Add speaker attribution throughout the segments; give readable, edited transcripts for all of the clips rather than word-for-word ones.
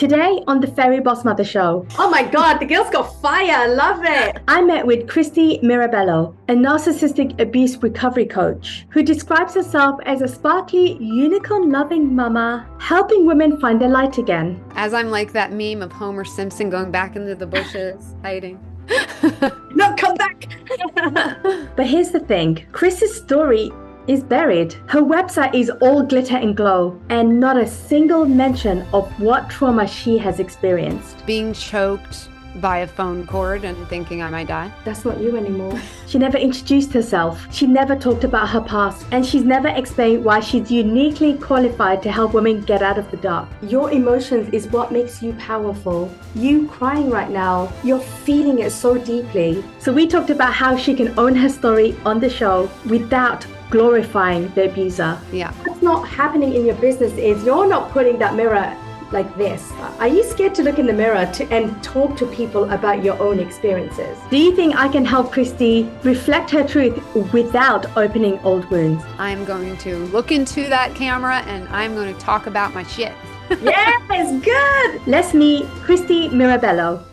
Speaker 1: Today on the Fairy BOSSmother Show.
Speaker 2: Oh my God, the girl's got fire. I love it.
Speaker 1: I met with Christy Mirabello, a narcissistic abuse recovery coach who describes herself as a sparkly, unicorn-loving mama, helping women find their light again.
Speaker 3: As I'm like that meme of Homer Simpson going back into the bushes, hiding.
Speaker 2: No, come back.
Speaker 1: But here's the thing, Chris's story is buried. Her website is all glitter and glow, and not a single mention of what trauma she has experienced.
Speaker 3: Being choked by a phone cord and thinking I might die.
Speaker 1: That's not you anymore. She never introduced herself. She never talked about her past, and she's never explained why she's uniquely qualified to help women get out of the dark. Your emotions is what makes you powerful. You crying right now, you're feeling it so deeply. So we talked about how she can own her story on the show without glorifying the abuser.
Speaker 3: Yeah.
Speaker 1: What's not happening in your business is you're not putting that mirror like this. Are you scared to look in the mirror and talk to people about your own experiences? Do you think I can help Christy reflect her truth without opening old wounds?
Speaker 3: I'm going to look into that camera and I'm going to talk about my shit.
Speaker 1: Yes, good. Let's meet Christy Mirabello.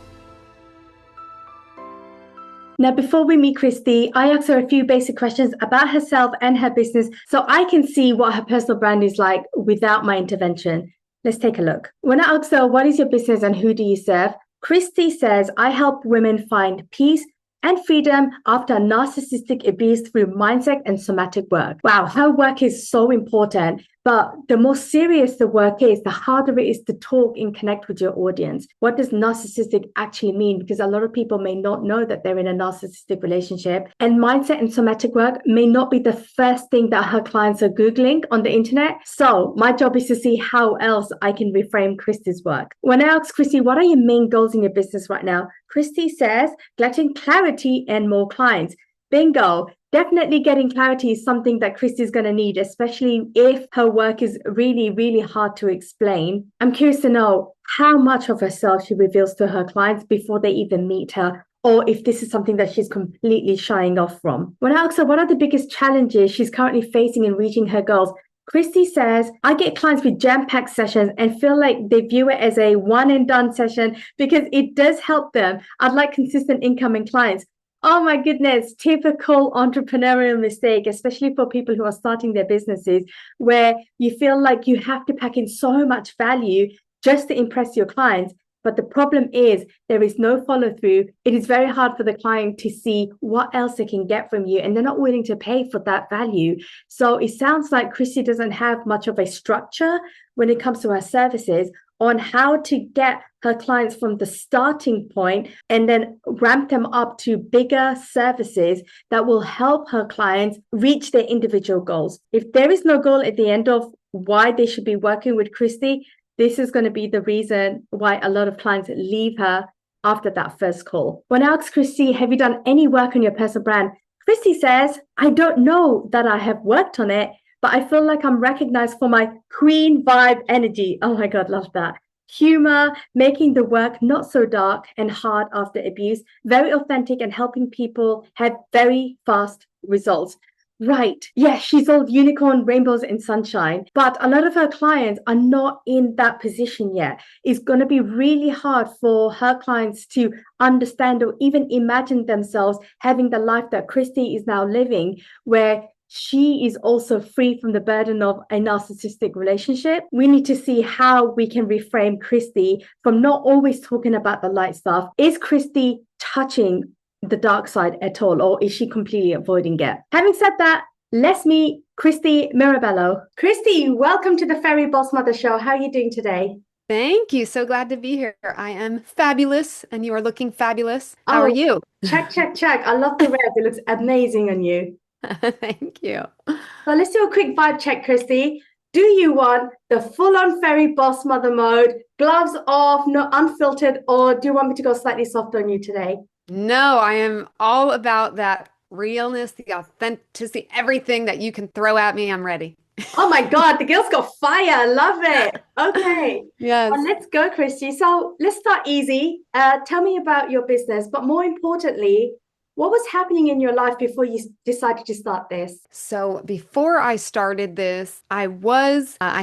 Speaker 1: Now, before we meet Christy, I asked her a few basic questions about herself and her business so I can see what her personal brand is like without my intervention. Let's take a look. When I asked her, what is your business and who do you serve? Christy says, I help women find peace and freedom after narcissistic abuse through mindset and somatic work. Wow, her work is so important. But the more serious the work is, the harder it is to talk and connect with your audience. What does narcissistic actually mean? Because a lot of people may not know that they're in a narcissistic relationship. And mindset and somatic work may not be the first thing that her clients are Googling on the internet. So my job is to see how else I can reframe Christy's work. When I asked Christy, what are your main goals in your business right now? Christy says, getting clarity and more clients. Bingo. Definitely getting clarity is something that Christy's going to need, especially if her work is really, really hard to explain. I'm curious to know how much of herself she reveals to her clients before they even meet her, or if this is something that she's completely shying off from. When I asked her what are the biggest challenges she's currently facing in reaching her goals, Christy says, I get clients with jam-packed sessions and feel like they view it as a one and done session because it does help them. I'd like consistent income and clients. Oh my goodness, typical entrepreneurial mistake, especially for people who are starting their businesses, where you feel like you have to pack in so much value just to impress your clients. But the problem is there is no follow through. It is very hard for the client to see what else they can get from you, and they're not willing to pay for that value. So it sounds like Christy doesn't have much of a structure when it comes to her services on how to get her clients from the starting point and then ramp them up to bigger services that will help her clients reach their individual goals. If there is no goal at the end of why they should be working with Christy, this is going to be the reason why a lot of clients leave her after that first call. When I asked Christy, have you done any work on your personal brand? Christy says, I don't know that I have worked on it, but I feel like I'm recognized for my queen vibe energy. Oh my God, love that. Humor, making the work not so dark and hard after abuse, very authentic and helping people have very fast results. Right. Yeah, she's all unicorn, rainbows and sunshine, but a lot of her clients are not in that position yet. It's going to be really hard for her clients to understand or even imagine themselves having the life that Christy is now living, where she is also free from the burden of a narcissistic relationship. We need to see how we can reframe Christy from not always talking about the light stuff. Is Christy touching the dark side at all, or is she completely avoiding it? Having said that, let's meet Christy Mirabello. Christy, welcome to the Fairy BOSSmother Show. How are you doing today?
Speaker 3: Thank you. So glad to be here. I am fabulous and you are looking fabulous. How are you?
Speaker 1: Check. I love the red. It looks amazing on you.
Speaker 3: Thank you.
Speaker 1: So let's do a quick vibe check, Christy. Do you want the full-on Fairy BOSSmother mode, gloves off, no unfiltered, or do you want me to go slightly softer on you today?
Speaker 3: No, I am all about that realness, the authenticity, everything that you can throw at me. I'm ready.
Speaker 1: Oh my God, the girl's got fire. I love it. Okay.
Speaker 3: Yes.
Speaker 1: Well, let's go, Christy. So let's start easy. Tell me about your business, but more importantly, What was happening in your life before you decided to start this?
Speaker 3: So before I started this, I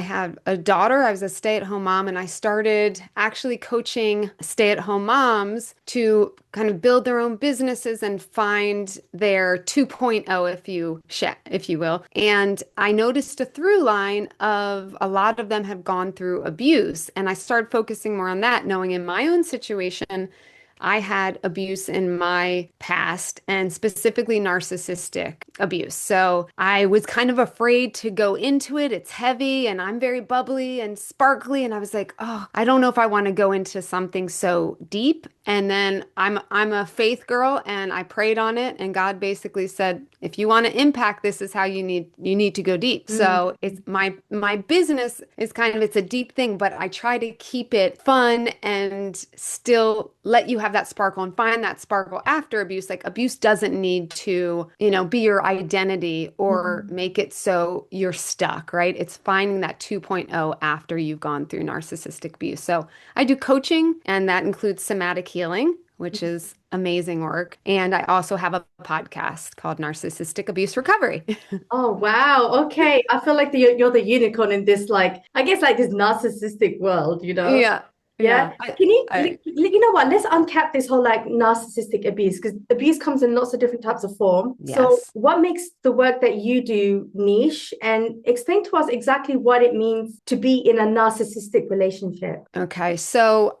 Speaker 3: had a daughter. I was a stay-at-home mom, and I started actually coaching stay-at-home moms to kind of build their own businesses and find their 2.0, if you will. And I noticed a through line of a lot of them have gone through abuse. And I started focusing more on that, knowing in my own situation, I had abuse in my past and specifically narcissistic abuse. So I was kind of afraid to go into it. It's heavy and I'm very bubbly and sparkly. And I was like, oh, I don't know if I want to go into something so deep. And then I'm a faith girl and I prayed on it. And God basically said, if you want to impact, this is how you need to go deep. So it's my business is kind of, it's a deep thing, but I try to keep it fun and still let you have that sparkle and find that sparkle after abuse. Like abuse doesn't need to, be your identity or make it so you're stuck, right? It's finding that 2.0 after you've gone through narcissistic abuse. So I do coaching, and that includes somatic healing, which is amazing work. And I also have a podcast called Narcissistic Abuse Recovery.
Speaker 1: Oh, wow. Okay. I feel like you're the unicorn in this, like, I guess, like this narcissistic world,
Speaker 3: Yeah.
Speaker 1: Yeah. Can you know what? Let's uncap this whole like narcissistic abuse, because abuse comes in lots of different types of form. So
Speaker 3: Yes.
Speaker 1: what makes the work that you do niche, and explain to us exactly what it means to be in a narcissistic relationship?
Speaker 3: Okay. So,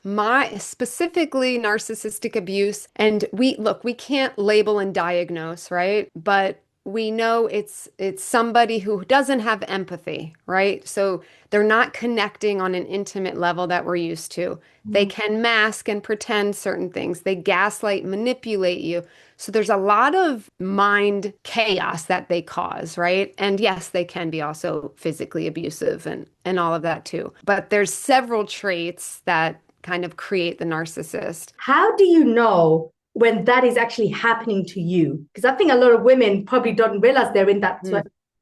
Speaker 3: my specifically narcissistic abuse, and we can't label and diagnose, right? But we know it's somebody who doesn't have empathy, right? So they're not connecting on an intimate level that we're used to. They can mask and pretend certain things. They gaslight, manipulate you. So there's a lot of mind chaos that they cause, right? And yes, they can be also physically abusive and all of that too. But there's several traits that kind of create the narcissist.
Speaker 1: How do you know when that is actually happening to you? Because I think a lot of women probably don't realize they're in that.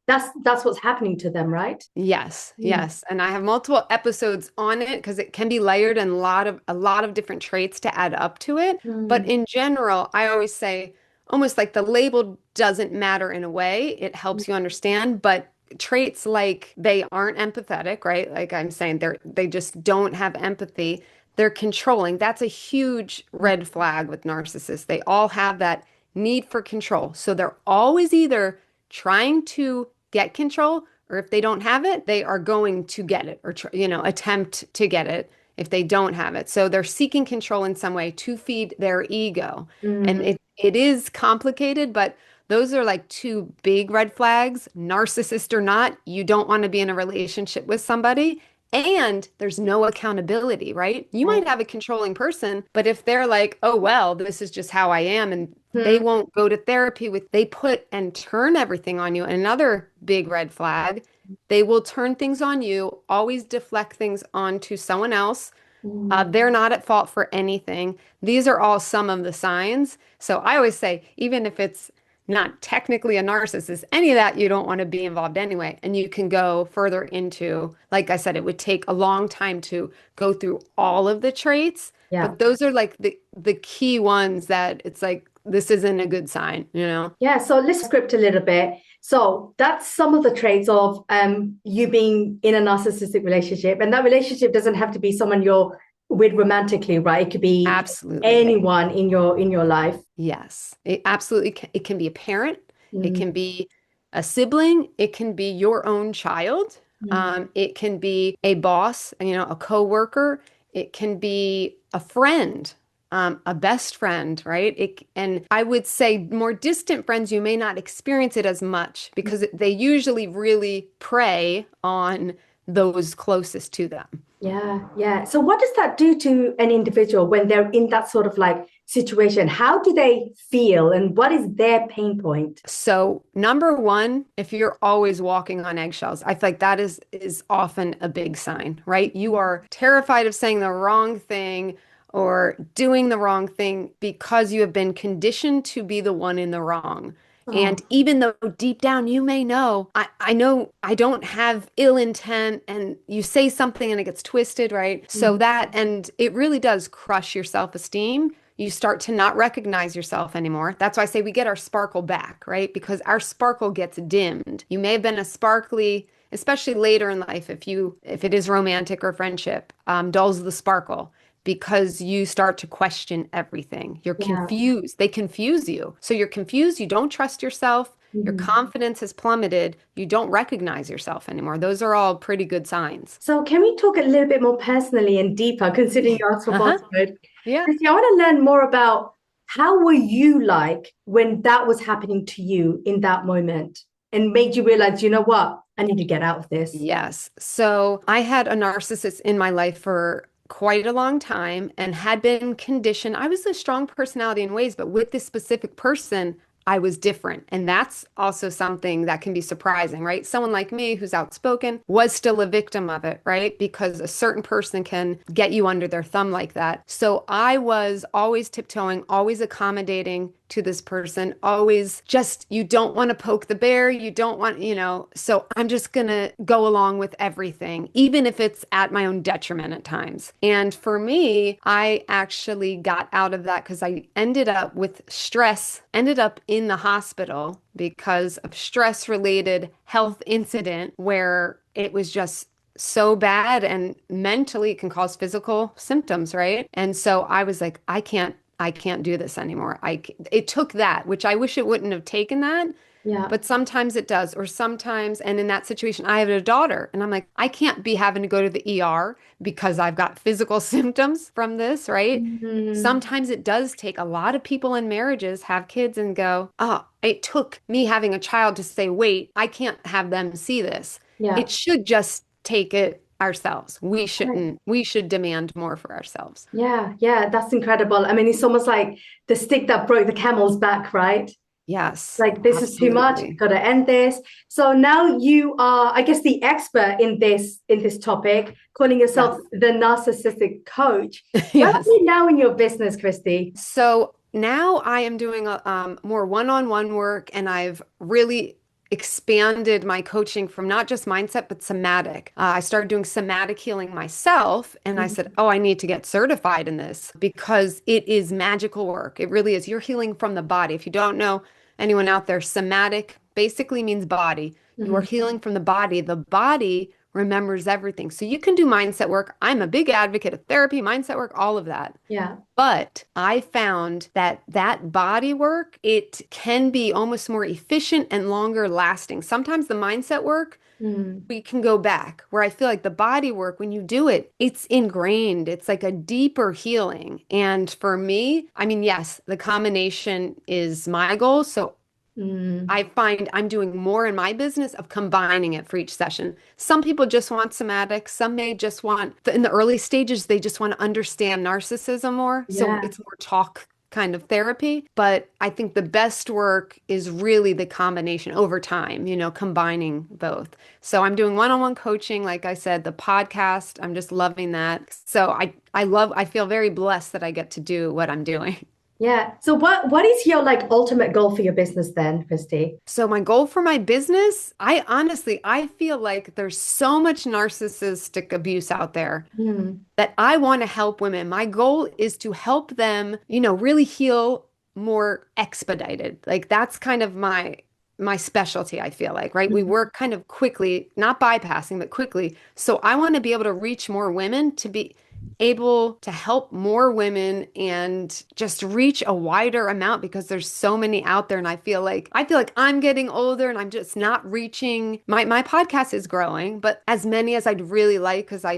Speaker 1: That's what's happening to them, right?
Speaker 3: Yes, yes. And I have multiple episodes on it because it can be layered and a lot of different traits to add up to it. But in general, I always say almost like the label doesn't matter in a way. It helps you understand, but traits like they aren't empathetic, right? Like I'm saying, they just don't have empathy. They're controlling. That's a huge red flag with narcissists. They all have that need for control. So they're always either trying to get control, or if they don't have it, they are going to get it or, attempt to get it if they don't have it. So they're seeking control in some way to feed their ego. And it is complicated, but those are like two big red flags. Narcissist or not, you don't want to be in a relationship with somebody. And there's no accountability, right? You might have a controlling person, but if they're like, oh, well, this is just how I am, and they won't go to therapy they put and turn everything on you. Another big red flag, they will turn things on you, always deflect things onto someone else. They're not at fault for anything. These are all some of the signs. So I always say, even if it's not technically a narcissist, any of that, you don't want to be involved anyway. And you can go further into, like I said, it would take a long time to go through all of the traits.
Speaker 1: Yeah.
Speaker 3: But those are like the key ones that it's like, this isn't a good sign,
Speaker 1: Yeah. So let's script a little bit. So that's some of the traits of you being in a narcissistic relationship. And that relationship doesn't have to be someone you're with romantically, right? It could be
Speaker 3: Absolutely
Speaker 1: anyone in your life.
Speaker 3: Yes, it can be a parent, it can be a sibling, it can be your own child, it can be a boss, a coworker, it can be a friend, a best friend, right? And I would say more distant friends, you may not experience it as much because they usually really prey on those closest to them.
Speaker 1: Yeah, yeah. So what does that do to an individual when they're in that sort of like situation? How do they feel and what is their pain point?
Speaker 3: So number one, if you're always walking on eggshells, I feel like that is often a big sign, right? You are terrified of saying the wrong thing or doing the wrong thing because you have been conditioned to be the one in the wrong. And even though deep down you may know, I know I don't have ill intent, and you say something and it gets twisted, right? So and it really does crush your self-esteem you start to not recognize yourself anymore. That's why I say we get our sparkle back, right? Because our sparkle gets dimmed. You may have been a sparkly, especially later in life, if it is romantic or friendship, dulls the sparkle because you start to question everything. You're
Speaker 1: Yeah.
Speaker 3: confused. They confuse you. So you're confused. You don't trust yourself. Your confidence has plummeted. You don't recognize yourself anymore. Those are all pretty good signs.
Speaker 1: So can we talk a little bit more personally and deeper, considering you asked for boss mode?
Speaker 3: Yeah.
Speaker 1: Christy, I want to learn more about how were you like when that was happening to you in that moment and made you realize, you know what, I need to get out of this.
Speaker 3: Yes. So I had a narcissist in my life for quite a long time and had been conditioned. I was a strong personality in ways, but with this specific person, I was different. And that's also something that can be surprising, right? Someone like me who's outspoken was still a victim of it, right? Because a certain person can get you under their thumb like that. So I was always tiptoeing, always accommodating to this person, always just, you don't want to poke the bear. You don't want, so I'm just going to go along with everything, even if it's at my own detriment at times. And for me, I actually got out of that because I ended up with stress, ended up in the hospital because of stress-related health incident where it was just so bad, and mentally it can cause physical symptoms, right? And so I was like, I can't do this anymore. It took that, which I wish it wouldn't have taken that.
Speaker 1: Yeah.
Speaker 3: But sometimes it does, or sometimes, and in that situation, I have a daughter and I'm like, I can't be having to go to the ER because I've got physical symptoms from this, right? Sometimes it does take. A lot of people in marriages have kids and go, oh, it took me having a child to say, wait, I can't have them see this.
Speaker 1: Yeah.
Speaker 3: It should just take it ourselves. We should demand more for ourselves.
Speaker 1: Yeah, that's incredible. I mean, it's almost like the stick that broke the camel's back, right?
Speaker 3: Yes.
Speaker 1: Like, this is too much, gotta end this. So now you are, I guess, the expert in this topic, calling yourself the narcissistic coach. Where are you now in your business, Christy?
Speaker 3: So now I am doing more one-on-one work, and I've really expanded my coaching from not just mindset, but somatic. I started doing somatic healing myself, and I said, oh, I need to get certified in this because it is magical work. It really is. You're healing from the body. If you don't know, anyone out there, somatic basically means body. You are healing from the body. The body remembers everything. So you can do mindset work. I'm a big advocate of therapy, mindset work, all of that.
Speaker 1: Yeah.
Speaker 3: But I found that body work, it can be almost more efficient and longer lasting. Sometimes the mindset work, we can go back, where I feel like the body work, when you do it, it's ingrained. It's like a deeper healing. And for me, I mean, yes, the combination is my goal. So I find I'm doing more in my business of combining it for each session. Some people just want somatic. Some may just want, in the early stages, they just want to understand narcissism more. So it's more talk kind of therapy. But I think the best work is really the combination over time, combining both. So I'm doing one-on-one coaching. Like I said, the podcast, I'm just loving that. So I feel very blessed that I get to do what I'm doing.
Speaker 1: Yeah. So what is your ultimate goal for your business then, Christy?
Speaker 3: So my goal for my business, I feel like there's so much narcissistic abuse out there that I want to help women. My goal is to help them, really heal more expedited. Like, that's kind of my specialty, I feel like, right? We work kind of quickly, not bypassing, but quickly. So I want to be able to reach more women, to be able to help more women and just reach a wider amount, because there's so many out there. And I feel like I'm getting older and I'm just not reaching. My podcast is growing, but as many as I'd really like, because I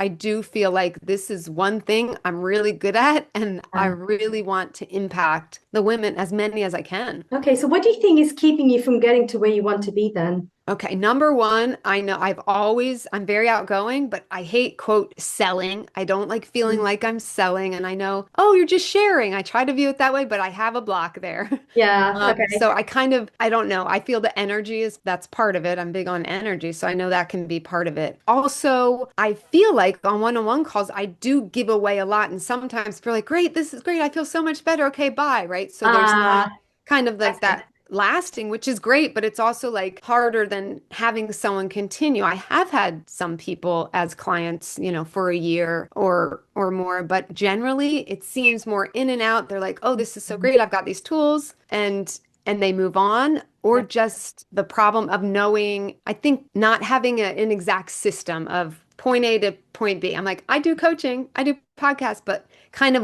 Speaker 3: do feel like this is one thing I'm really good at, and I really want to impact the women, as many as I can.
Speaker 1: Okay, so what do you think is keeping you from getting to where you want to be then?
Speaker 3: Okay, number one, I know I'm very outgoing, but I hate, quote, selling. I don't like feeling like I'm selling. And I know, oh, you're just sharing. I try to view it that way, but I have a block there.
Speaker 1: Yeah. Okay.
Speaker 3: So I don't know. I feel the energy that's part of it. I'm big on energy. So I know that can be part of it. Also, I feel like on one-on-one calls, I do give away a lot. And sometimes feel like, great, this is great. I feel so much better. Okay, bye. Right. So there's not kind of like that lasting, which is great, but it's also like harder than having someone continue. I have had some people as clients, for a year or more, but generally it seems more in and out. They're like, "Oh, this is so great. I've got these tools," and they move on, or just the problem of knowing, I think, not having an exact system of point A to point B. I'm like, I do coaching, I do podcasts, but kind of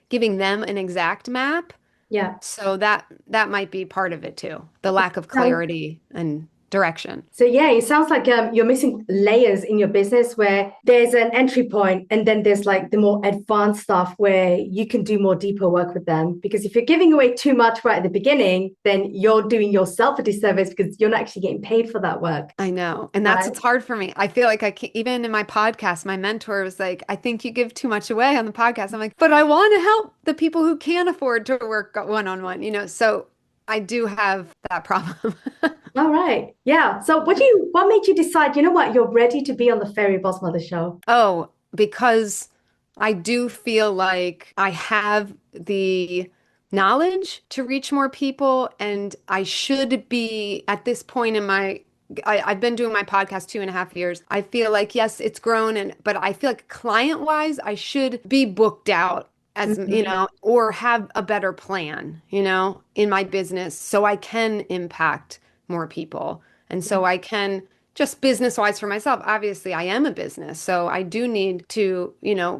Speaker 3: giving them an exact map.
Speaker 1: Yeah.
Speaker 3: So that might be part of it too, the lack of clarity and direction.
Speaker 1: So yeah, it sounds like you're missing layers in your business where there's an entry point and then there's like the more advanced stuff where you can do more deeper work with them. Because if you're giving away too much right at the beginning, then you're doing yourself a disservice because you're not actually getting paid for that work.
Speaker 3: I know. And that's what's hard for me. I feel like I can't, even in my podcast, my mentor was like, "I think you give too much away on the podcast." I'm like, "But I want to help the people who can't afford to work one-on-one, so I do have that problem."
Speaker 1: All right. Yeah. So what made you decide, you know what, you're ready to be on the Fairy BOSSmother Show?
Speaker 3: Oh, because I do feel like I have the knowledge to reach more people, and I should be at this point in I've been doing my podcast 2.5 years. I feel like, yes, it's grown, but I feel like client-wise, I should be booked out as, or have a better plan, in my business so I can impact more people. And so I can just business-wise for myself. Obviously, I am a business, so I do need to,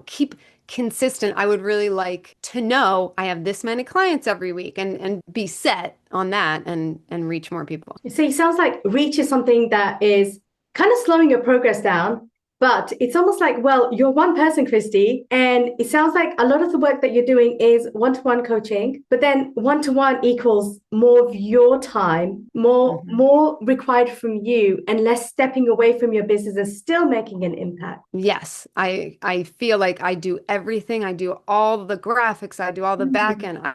Speaker 3: keep consistent. I would really like to know I have this many clients every week and be set on that and reach more people.
Speaker 1: So it sounds like reach is something that is kind of slowing your progress down. But it's almost like, well, you're one person, Christy, and it sounds like a lot of the work that you're doing is one-to-one coaching, but then one-to-one equals more of your time, more required from you, and less stepping away from your business and still making an impact.
Speaker 3: Yes, I feel like I do everything. I do all the graphics, I do all the back end,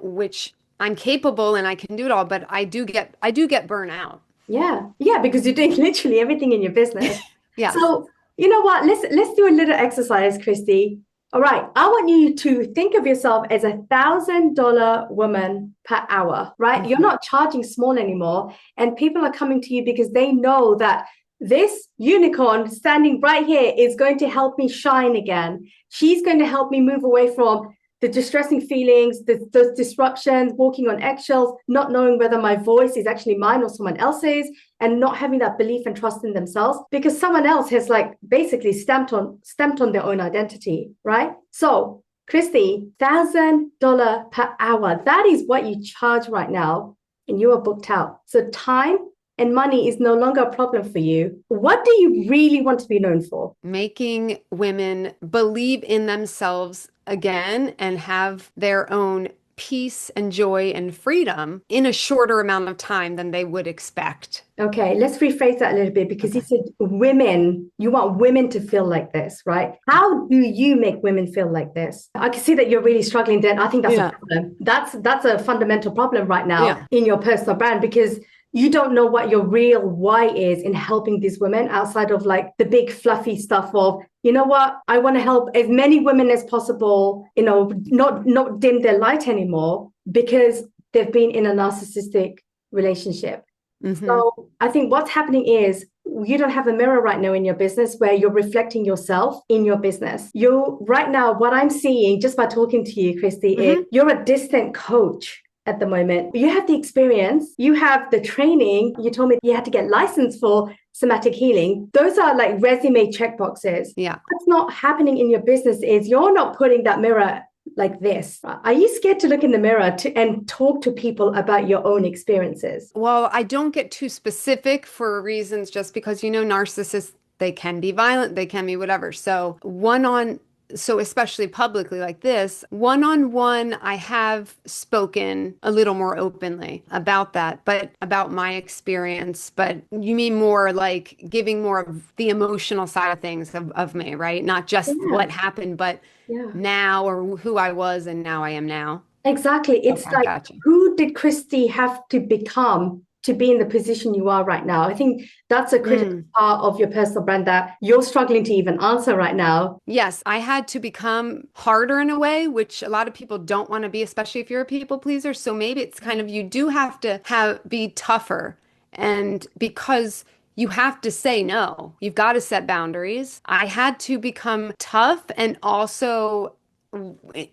Speaker 3: which I'm capable and I can do it all, but I do get burnout.
Speaker 1: Yeah, because you're doing literally everything in your business.
Speaker 3: Yeah.
Speaker 1: So, you know what? Let's do a little exercise, Christy. All right. I want you to think of yourself as $1,000 woman per hour, right? Mm-hmm. You're not charging small anymore. And people are coming to you because they know that this unicorn standing right here is going to help me shine again. She's going to help me move away from the distressing feelings, those disruptions, walking on eggshells, not knowing whether my voice is actually mine or someone else's, and not having that belief and trust in themselves because someone else has basically stamped on their own identity, right? So, Christy, $1,000 per hour, that is what you charge right now, and you are booked out. So time and money is no longer a problem for you. What do you really want to be known for?
Speaker 3: Making women believe in themselves again and have their own peace and joy and freedom in a shorter amount of time than they would expect.
Speaker 1: Okay, let's rephrase that a little bit because you said women, you want women to feel like this, right? How do you make women feel like this? I can see that you're really struggling then. I think that's a problem. That's a fundamental problem right now in your personal brand because you don't know what your real why is in helping these women outside of the big fluffy stuff of, you know what, I want to help as many women as possible, not dim their light anymore because they've been in a narcissistic relationship. Mm-hmm. So I think what's happening is you don't have a mirror right now in your business where you're reflecting yourself in your business. Right now, what I'm seeing just by talking to you, Christy, is you're a distant coach. At the moment, you have the experience, you have the training. You told me you had to get licensed for somatic healing. Those are like resume checkboxes.
Speaker 3: Yeah.
Speaker 1: What's not happening in your business is you're not putting that mirror like this. Are you scared to look in the mirror and talk to people about your own experiences?
Speaker 3: Well, I don't get too specific for reasons just because, narcissists, they can be violent, they can be whatever. So especially publicly like this, one-on-one, I have spoken a little more openly about that, but about my experience. But you mean more like giving more of the emotional side of things of me, right? Not just what happened, but now or who I was and now I am now.
Speaker 1: Exactly. It's gotcha. Who did Christy have to become to be in the position you are right now? I think that's a critical part of your personal brand that you're struggling to even answer right now.
Speaker 3: Yes, I had to become harder in a way, which a lot of people don't want to be, especially if you're a people pleaser. So maybe it's kind of, you do have to be tougher. And because you have to say no, you've got to set boundaries. I had to become tough, and also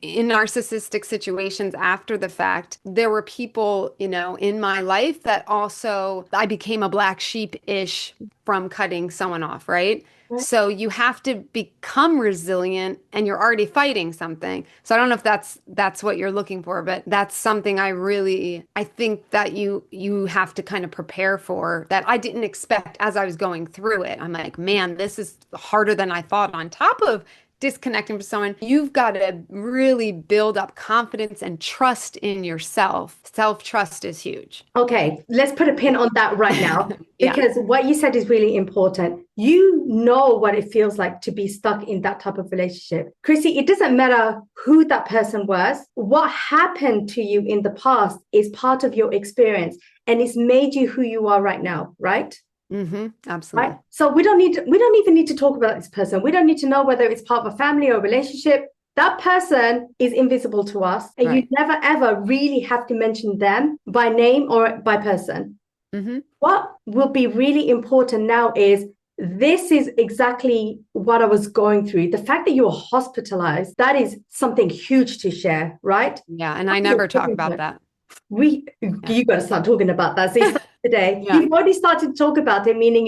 Speaker 3: in narcissistic situations after the fact, there were people, in my life that also I became a black sheep-ish from cutting someone off, right?
Speaker 1: Right.
Speaker 3: So you have to become resilient, and you're already fighting something. So I don't know if that's what you're looking for, but that's something I think that you have to kind of prepare for, that I didn't expect as I was going through it. I'm like, man, this is harder than I thought. On top of disconnecting from someone, you've got to really build up confidence and trust in yourself. Self-trust is huge.
Speaker 1: Okay, let's put a pin on that right now,
Speaker 3: Yeah.
Speaker 1: because what you said is really important. You know what it feels like to be stuck in that type of relationship. Chrissy, it doesn't matter who that person was. What happened to you in the past is part of your experience, and it's made you who you are right now, right?
Speaker 3: Absolutely.
Speaker 1: Right. So we don't even need to talk about this person. We don't need to know whether it's part of a family or a relationship. That person is invisible to us, and
Speaker 3: Right.
Speaker 1: you never ever really have to mention them by name or by person. What will be really important now is, this is exactly what I was going through. The fact that you were hospitalized, that is something huge to share, right?
Speaker 3: Yeah, and I never talk about that.
Speaker 1: You got to start talking about that. So today,
Speaker 3: Yeah.
Speaker 1: you've already started to talk about it, meaning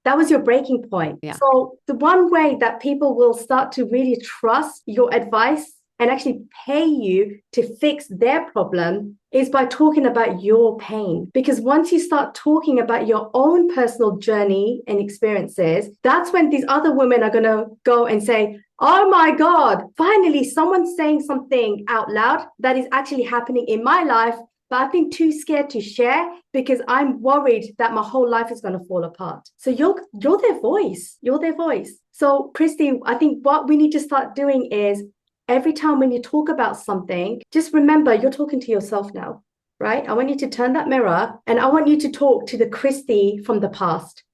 Speaker 1: that was your breaking point.
Speaker 3: Yeah.
Speaker 1: So the one way that people will start to really trust your advice and actually pay you to fix their problem is by talking about your pain. Because once you start talking about your own personal journey and experiences, that's when these other women are going to go and say, oh my God, finally someone's saying something out loud that is actually happening in my life, but I've been too scared to share because I'm worried that my whole life is going to fall apart. So you're their voice. You're their voice. So Christy, I think what we need to start doing is, every time when you talk about something, just remember you're talking to yourself now, right? I want you to turn that mirror, and I want you to talk to the Christy from the past.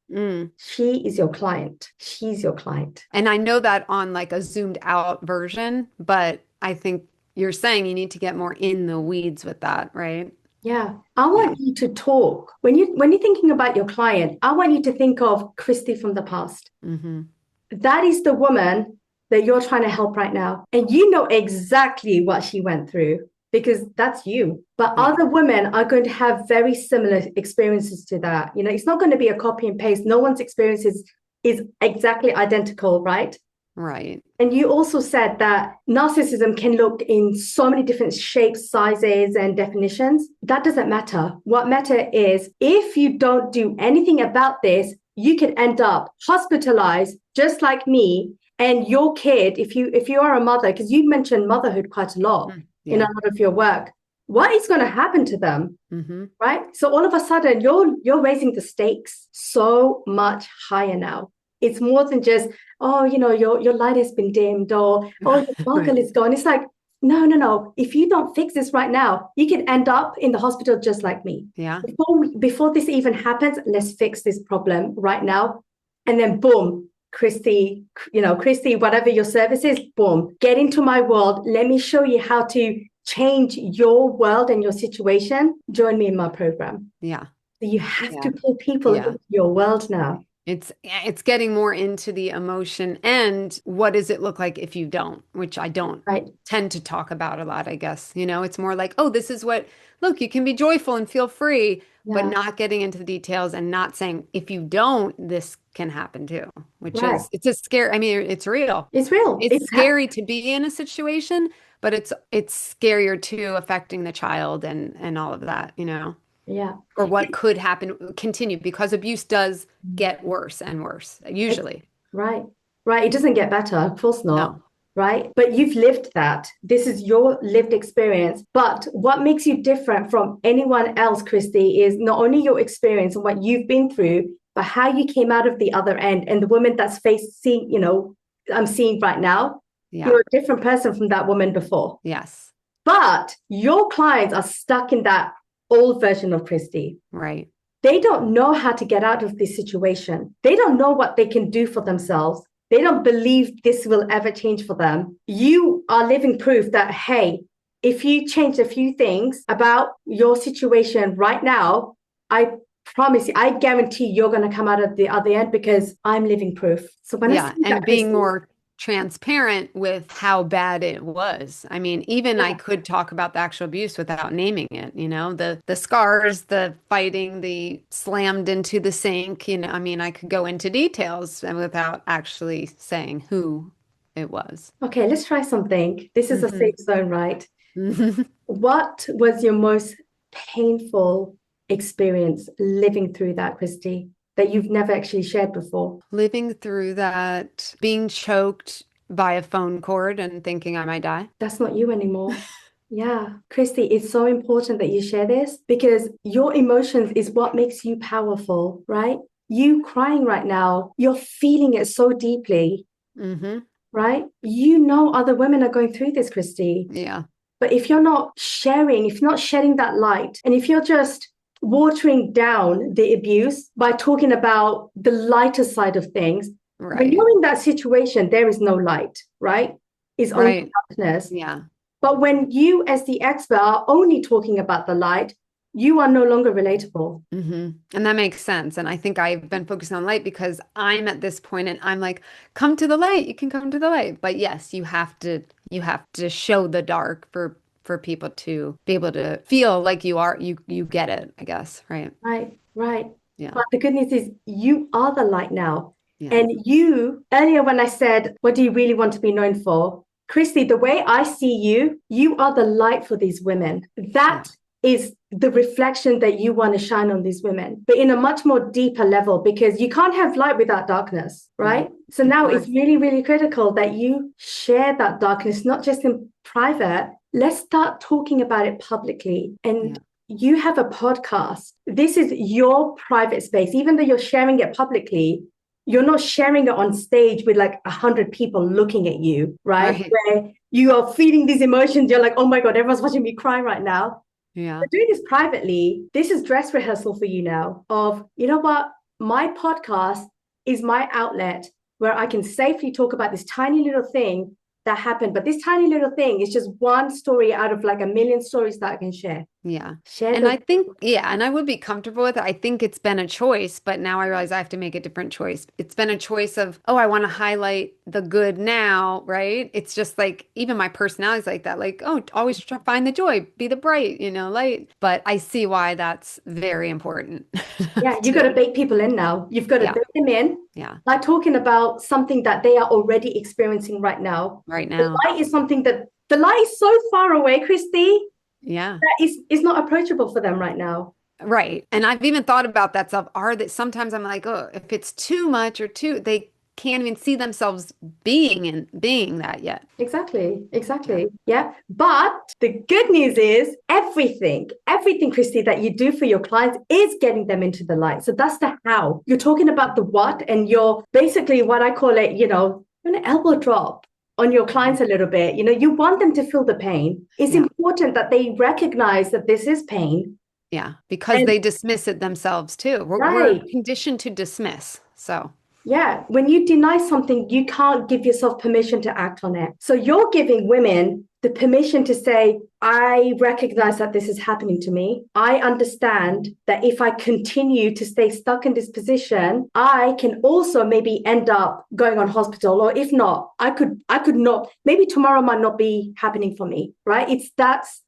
Speaker 1: She is your client. She's your client.
Speaker 3: And I know that on like a zoomed out version, but I think you're saying you need to get more in the weeds with that, right?
Speaker 1: Yeah. I want you to talk. When you're thinking about your client, I want you to think of Christy from the past. That is the woman that you're trying to help right now. And you know exactly what she went through, because that's you. But other women are going to have very similar experiences to that. It's not going to be a copy and paste. No one's experience is exactly identical, right?
Speaker 3: Right.
Speaker 1: And you also said that narcissism can look in so many different shapes, sizes, and definitions. That doesn't matter. What matters is, if you don't do anything about this, you could end up hospitalized, just like me. And your kid, if you are a mother, because you mentioned motherhood quite a lot in a lot of your work, what is going to happen to them, right? So all of a sudden, you're raising the stakes so much higher now. It's more than just, your light has been dimmed, or your sparkle is gone. It's like, no. If you don't fix this right now, you can end up in the hospital just like me.
Speaker 3: Yeah.
Speaker 1: Before this even happens, let's fix this problem right now, and then boom. Christy, whatever your service is, boom, get into my world. Let me show you how to change your world and your situation. Join me in my program.
Speaker 3: Yeah.
Speaker 1: So you have to pull people into your world now.
Speaker 3: It's getting more into the emotion, and what does it look like if you don't, which I don't tend to talk about a lot, I guess. It's more like, oh, this is look, you can be joyful and feel free, but not getting into the details, and not saying, if you don't, this can happen too, which is, it's a scary, it's real.
Speaker 1: It's real.
Speaker 3: It's scary to be in a situation, but it's scarier too, affecting the child and all of that,
Speaker 1: Yeah.
Speaker 3: Or what could happen, continue, because abuse does get worse and worse, usually.
Speaker 1: Right. It doesn't get better. Of course not.
Speaker 3: No.
Speaker 1: Right. But you've lived that. This is your lived experience. But what makes you different from anyone else, Christy, is not only your experience and what you've been through, but how you came out of the other end. And the woman that's facing, I'm seeing right now, you're a different person from that woman before.
Speaker 3: Yes.
Speaker 1: But your clients are stuck in that old version of Christy.
Speaker 3: Right.
Speaker 1: they don't know how to get out of this situation. They don't know what they can do for themselves. They don't believe this will ever change for them. You are living proof that, hey, if you change a few things about your situation right now, I promise you, I guarantee you're going to come out of the other end because I'm living proof. So when I see
Speaker 3: and
Speaker 1: that,
Speaker 3: being
Speaker 1: Christy,
Speaker 3: more transparent with how bad it was. I mean, even I could talk about the actual abuse without naming it, the scars, the fighting, the slammed into the sink, I mean, I could go into details and without actually saying who it was.
Speaker 1: okay, let's try something. This is a
Speaker 3: Mhm.
Speaker 1: safe zone, right? What was your most painful experience living through that, Christy, that you've never actually shared before?
Speaker 3: Living through that, being choked by a phone cord and thinking I might die.
Speaker 1: That's not you anymore. Yeah, Christy, it's so important that you share this because your emotions is what makes you powerful, right? You crying right now, you're feeling it so deeply,
Speaker 3: Hmm.
Speaker 1: right? You know other women are going through this, Christy.
Speaker 3: Yeah.
Speaker 1: But if you're not sharing, if you're not shedding that light, and if you're just watering down the abuse by talking about the lighter side of things, when
Speaker 3: Right.
Speaker 1: you're in that situation, there is no light, right? It's only
Speaker 3: Right.
Speaker 1: darkness.
Speaker 3: Yeah.
Speaker 1: But when you, as the expert, are only talking about the light, you are no longer relatable.
Speaker 3: And that makes sense. And I think I've been focusing on light because I'm at this point and I'm like, come to the light. You can come to the light. But yes, you have to show the dark for people to be able to feel like you get it, I guess. Right.
Speaker 1: Right, right.
Speaker 3: Yeah.
Speaker 1: But the good news is you are the light now.
Speaker 3: Yeah.
Speaker 1: And you, earlier when I said, what do you really want to be known for? Christy, the way I see you, you are the light for these women.
Speaker 3: Yeah.
Speaker 1: That is the reflection that you want to shine on these women, but in a much more deeper level, because you can't have light without darkness,
Speaker 3: Yeah.
Speaker 1: right? So
Speaker 3: Of
Speaker 1: now it's
Speaker 3: course.
Speaker 1: really, really critical that you share that darkness, not just in private. Let's start talking about it publicly. And
Speaker 3: Yeah.
Speaker 1: you have a podcast. This is your private space. Even though you're sharing it publicly, you're not sharing it on stage with like 100 people looking at you, right?
Speaker 3: Right.
Speaker 1: Where you are feeling these emotions. You're like, oh my God, everyone's watching me cry right now.
Speaker 3: Yeah.
Speaker 1: But doing this privately, this is dress rehearsal for you now of, you know what? My podcast is my outlet where I can safely talk about this tiny little thing that happened. But this tiny little thing is just one story out of like a million stories that I can share.
Speaker 3: Yeah.
Speaker 1: Share
Speaker 3: And
Speaker 1: the
Speaker 3: I think, yeah, and I would be comfortable with it. I think it's been a choice, but now I realize I have to make a different choice. It's been a choice of, oh, I want to highlight the good now, right? It's just like, even my personality is like that, like, oh, always try, find the joy, be the bright, light. But I see why that's very important.
Speaker 1: Yeah, you got
Speaker 3: to,
Speaker 1: to bait people in now. You've got to
Speaker 3: yeah,
Speaker 1: bait them in
Speaker 3: yeah,
Speaker 1: by talking about something that they are already experiencing right now.
Speaker 3: right
Speaker 1: The
Speaker 3: now.
Speaker 1: light is something that the light is so far away, Christy,
Speaker 3: Yeah.
Speaker 1: that is not approachable for them right now.
Speaker 3: Right. And I've even thought about that stuff. Are that sometimes I'm like, oh, if it's too much or too, they can't even see themselves being that yet.
Speaker 1: Exactly,
Speaker 3: Yeah.
Speaker 1: exactly. Yeah. But the good news is everything, Christy, that you do for your clients is getting them into the light. So that's the how. You're talking about the what, and you're basically what I call it, an elbow drop on your clients a little bit. You want them to feel the pain. It's
Speaker 3: Yeah.
Speaker 1: important that they recognize that this is pain.
Speaker 3: Yeah. Because
Speaker 1: And
Speaker 3: they dismiss it themselves too. We're
Speaker 1: right.
Speaker 3: conditioned to dismiss. So,
Speaker 1: Yeah, when you deny something, you can't give yourself permission to act on it. So you're giving women the permission to say, I recognize that this is happening to me. I understand that if I continue to stay stuck in this position, I can also maybe end up going on hospital. Or if not, I could not, maybe tomorrow might not be happening for me, right?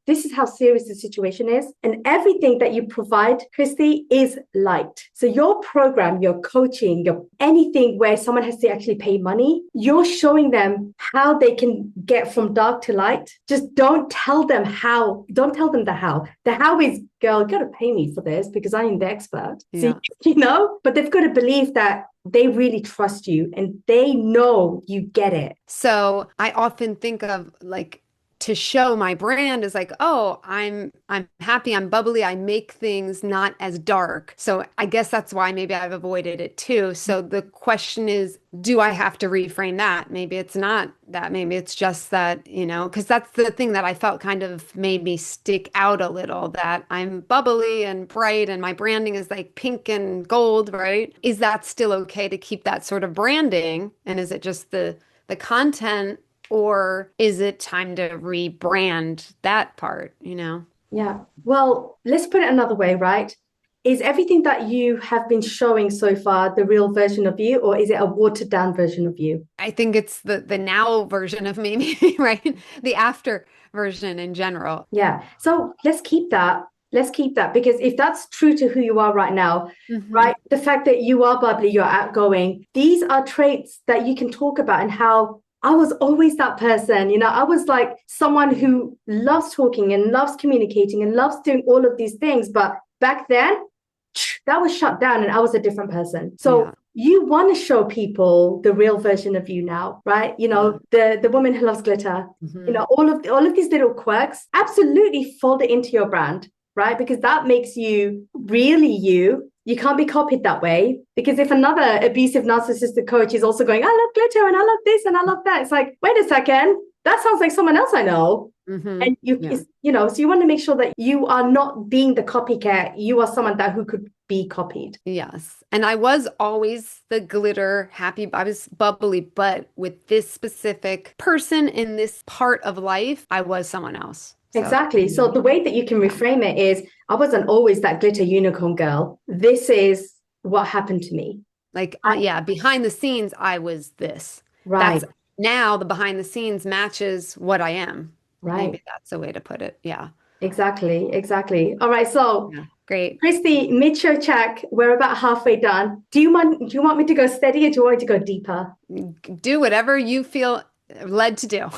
Speaker 1: This is how serious the situation is. And everything that you provide, Christy, is light. So your program, your coaching, your anything where someone has to actually pay money, you're showing them how they can get from dark to light. Just don't tell them how. Don't tell them the how. The how is, girl, you got to pay me for this because I am the expert.
Speaker 3: yeah.
Speaker 1: So, but they've got to believe that they really trust you and they know you get it.
Speaker 3: So I often think of like to show my brand is like, oh, I'm happy, I'm bubbly, I make things not as dark. So I guess that's why maybe I've avoided it too. So the question is, do I have to reframe that? Maybe it's not that. Maybe it's just that, because that's the thing that I felt kind of made me stick out a little, that I'm bubbly and bright and my branding is like pink and gold, right? Is that still okay to keep that sort of branding? And is it just the content? Or is it time to rebrand that part,
Speaker 1: Yeah. Well, let's put it another way, right? Is everything that you have been showing so far the real version of you, or is it a watered down version of you?
Speaker 3: I think it's the now version of me, maybe, right? The after version in general.
Speaker 1: Yeah. So let's keep that. Let's keep that, because if that's true to who you are right now, right? The fact that you are bubbly, you're outgoing, these are traits that you can talk about, and how I was always that person. I was like someone who loves talking and loves communicating and loves doing all of these things. But back then, that was shut down and I was a different person. So you want to show people the real version of you now, right? The woman who loves glitter, all of these little quirks, absolutely fold it into your brand, right? Because that makes you really you. You can't be copied that way, because if another abusive narcissistic coach is also going, I love glitter and I love this and I love that, it's like, wait a second, that sounds like someone else I know. And so you want to make sure that you are not being the copycat. You are someone who could be copied.
Speaker 3: Yes. And I was always the glitter happy. I was bubbly, but with this specific person in this part of life, I was someone else.
Speaker 1: Exactly. So the way that you can reframe it is, I wasn't always that glitter unicorn girl. This is what happened to me.
Speaker 3: Like, behind the scenes, I was this.
Speaker 1: Right.
Speaker 3: Now the behind the scenes matches what I am.
Speaker 1: Right.
Speaker 3: Maybe that's the way to put it. Yeah.
Speaker 1: Exactly. All right. So
Speaker 3: great.
Speaker 1: Christy, mid-show check. We're about halfway done. Do you want me to go steady, or do you want me to go deeper?
Speaker 3: Do whatever you feel led to do.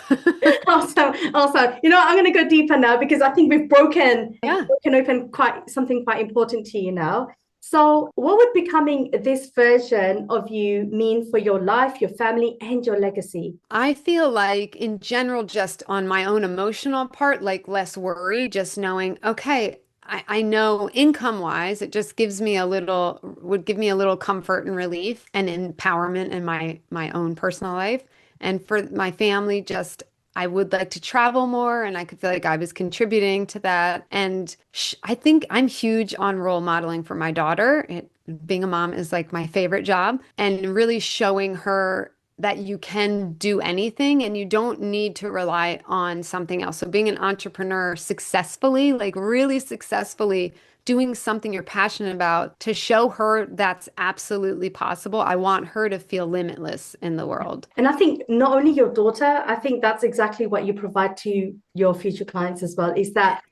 Speaker 1: Awesome. I'm going to go deeper now, because I think we've broken open something quite important to you now. So what would becoming this version of you mean for your life, your family, and your legacy?
Speaker 3: I feel like in general, just on my own emotional part, like less worry, just knowing, okay, I know income wise, it just would give me a little comfort and relief and empowerment in my own personal life. And for my family, I would like to travel more, and I could feel like I was contributing to that. And I think I'm huge on role modeling for my daughter. Being a mom is like my favorite job, and really showing her that you can do anything and you don't need to rely on something else. So being an entrepreneur successfully, like really successfully, doing something you're passionate about, to show her that's absolutely possible. I want her to feel limitless in the world.
Speaker 1: And I think not only your daughter, I think that's exactly what you provide to your future clients as well, is that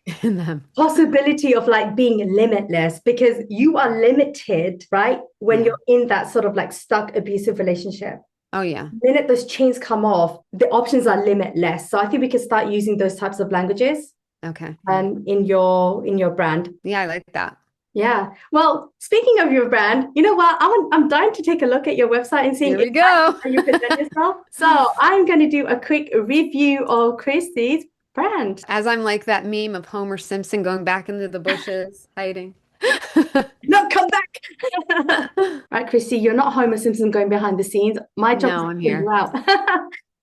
Speaker 1: possibility of like being limitless, because you are limited, right? When you're in that sort of like stuck abusive relationship.
Speaker 3: Oh, yeah.
Speaker 1: The minute those chains come off, the options are limitless. So I think we can start using those types of languages.
Speaker 3: Okay.
Speaker 1: In your brand.
Speaker 3: Yeah, I like that.
Speaker 1: Yeah. Well, speaking of your brand, you know what? I'm dying to take a look at your website and seeing how you present yourself. So I'm going to do a quick review of Christy's brand.
Speaker 3: As I'm like that meme of Homer Simpson going back into the bushes, hiding.
Speaker 1: No, come back. Right, Christy, you're not Homer Simpson going behind the scenes. My job is to figure you out.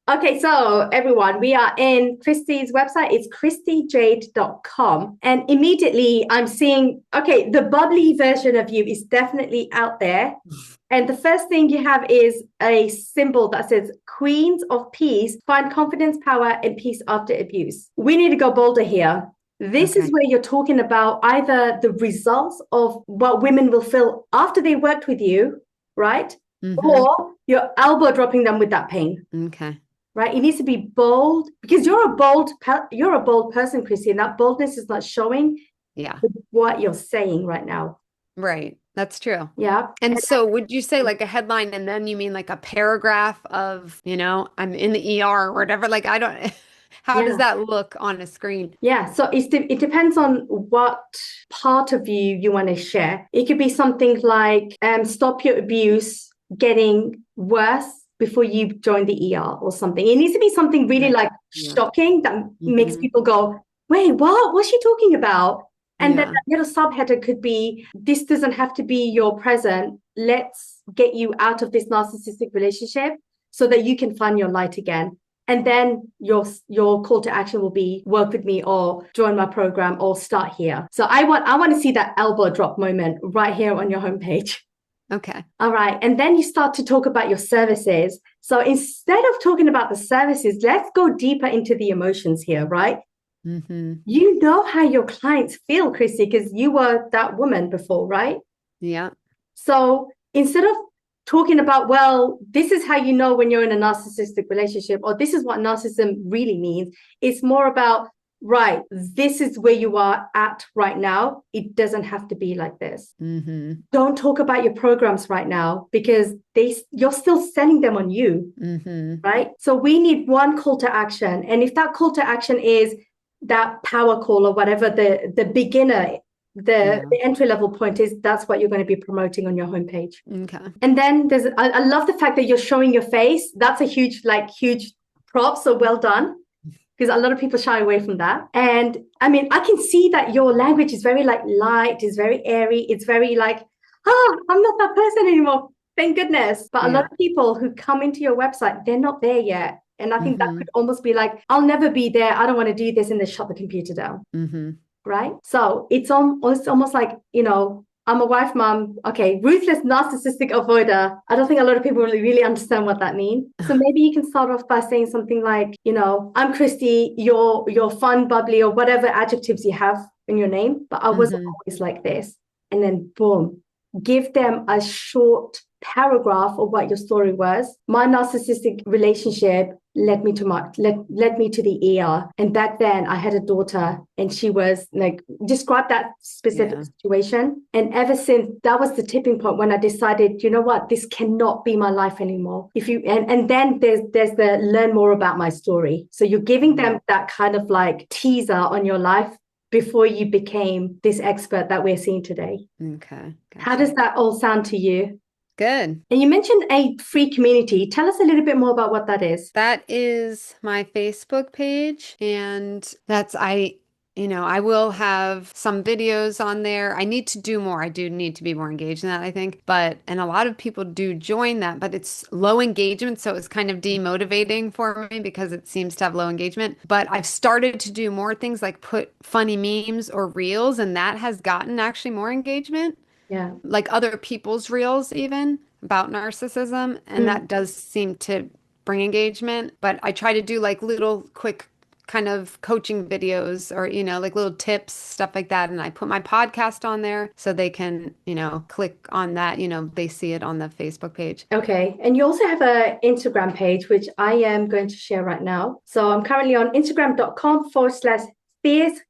Speaker 1: Okay, so everyone, we are in Christy's website. It's christyjade.com. And immediately I'm seeing, okay, the bubbly version of you is definitely out there. And the first thing you have is a symbol that says Queens of Peace, find confidence, power, and peace after abuse. We need to go bolder here. This is where you're talking about either the results of what women will feel after they worked with you, right? Or you're elbow dropping them with that pain.
Speaker 3: Okay.
Speaker 1: Right? It needs to be bold, because you're a bold person, Christy, and that boldness is not showing what you're saying right now.
Speaker 3: Right. That's true.
Speaker 1: Yeah.
Speaker 3: And so would you say like a headline, and then you mean like a paragraph of, I'm in the ER or whatever? Like, I don't, how does that look on a screen?
Speaker 1: Yeah. So it depends on what part of you want to share. It could be something like, stop your abuse getting worse before you join the ER or something. It needs to be something really like shocking that makes people go, wait, what? What's she talking about? And then that little subheader could be, this doesn't have to be your present. Let's get you out of this narcissistic relationship so that you can find your light again. And then your call to action will be work with me or join my program or start here. So I want to see that elbow drop moment right here on your homepage.
Speaker 3: Okay.
Speaker 1: All right. And then you start to talk about your services. So instead of talking about the services, let's go deeper into the emotions here, right?
Speaker 3: Mm-hmm.
Speaker 1: You know how your clients feel, Christy, because you were that woman before, right?
Speaker 3: Yeah.
Speaker 1: So instead of talking about, well, this is how you know when you're in a narcissistic relationship, or this is what narcissism really means, it's more about, right, this is where you are at right now. It doesn't have to be like this.
Speaker 3: Mm-hmm.
Speaker 1: Don't talk about your programs right now because you're still selling them on you, right? So we need one call to action. And if that call to action is that power call or whatever the beginner, the entry level point is, that's what you're going to be promoting on your homepage.
Speaker 3: Okay.
Speaker 1: And then I love the fact that you're showing your face. That's a huge prop. So well done. Because a lot of people shy away from that. And I mean, I can see that your language is very like light, is very airy. It's very like, I'm not that person anymore. Thank goodness. But a lot of people who come into your website, they're not there yet. And I think that could almost be like, I'll never be there. I don't want to do this. And they shut the computer down. Right? So it's almost like, you know, I'm a wife, mom. Okay, ruthless, narcissistic avoider. I don't think a lot of people really understand what that means. So maybe you can start off by saying something like, you know, I'm Christy, you're fun, bubbly, or whatever adjectives you have in your name, but I wasn't always like this. And then boom, give them a short paragraph of what your story was. My narcissistic relationship led me to the ER. And back then I had a daughter and she was like, describe that specific situation. And ever since, that was the tipping point when I decided, you know what, this cannot be my life anymore. And then there's the learn more about my story. So you're giving them that kind of like teaser on your life before you became this expert that we're seeing today.
Speaker 3: Okay. Gotcha.
Speaker 1: How does that all sound to you?
Speaker 3: Good.
Speaker 1: And you mentioned a free community. Tell us a little bit more about what that is.
Speaker 3: That is my Facebook page. And I will have some videos on there. I need to do more. I do need to be more engaged in that, I think. And a lot of people do join that, but it's low engagement. So it's kind of demotivating for me because it seems to have low engagement. But I've started to do more things like put funny memes or reels, and that has gotten actually more engagement.
Speaker 1: Yeah.
Speaker 3: Like other people's reels even about narcissism. And that does seem to bring engagement. But I try to do like little quick kind of coaching videos or, you know, like little tips, stuff like that. And I put my podcast on there so they can, you know, click on that, you know, they see it on the Facebook page.
Speaker 1: Okay. And you also have an Instagram page, which I am going to share right now. So I'm currently on Instagram.com/Fierce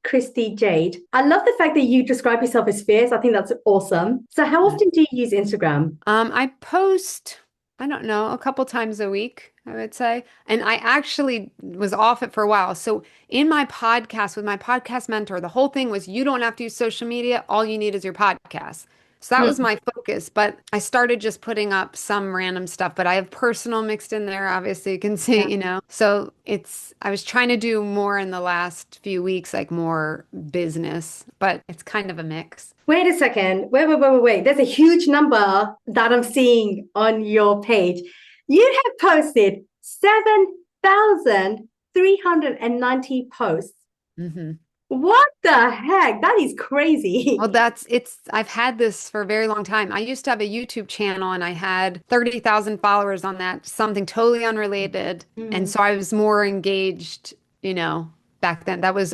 Speaker 1: Christy Jade. I love the fact that you describe yourself as fierce. I think that's awesome. So how often do you use Instagram?
Speaker 3: I post, I don't know, a couple times a week, I would say. And I actually was off it for a while. So in my podcast with my podcast mentor, the whole thing was you don't have to use social media. All you need is your podcast. So that was my focus, but I started just putting up some random stuff, but I have personal mixed in there. Obviously you can see, you know, so I was trying to do more in the last few weeks, like more business, but it's kind of a mix.
Speaker 1: Wait a second. Wait. There's a huge number that I'm seeing on your page. You have posted 7,390 posts. What the heck? That is crazy.
Speaker 3: Well, I've had this for a very long time. I used to have a YouTube channel and I had 30,000 followers on that, something totally unrelated. And so I was more engaged, you know, back then. That was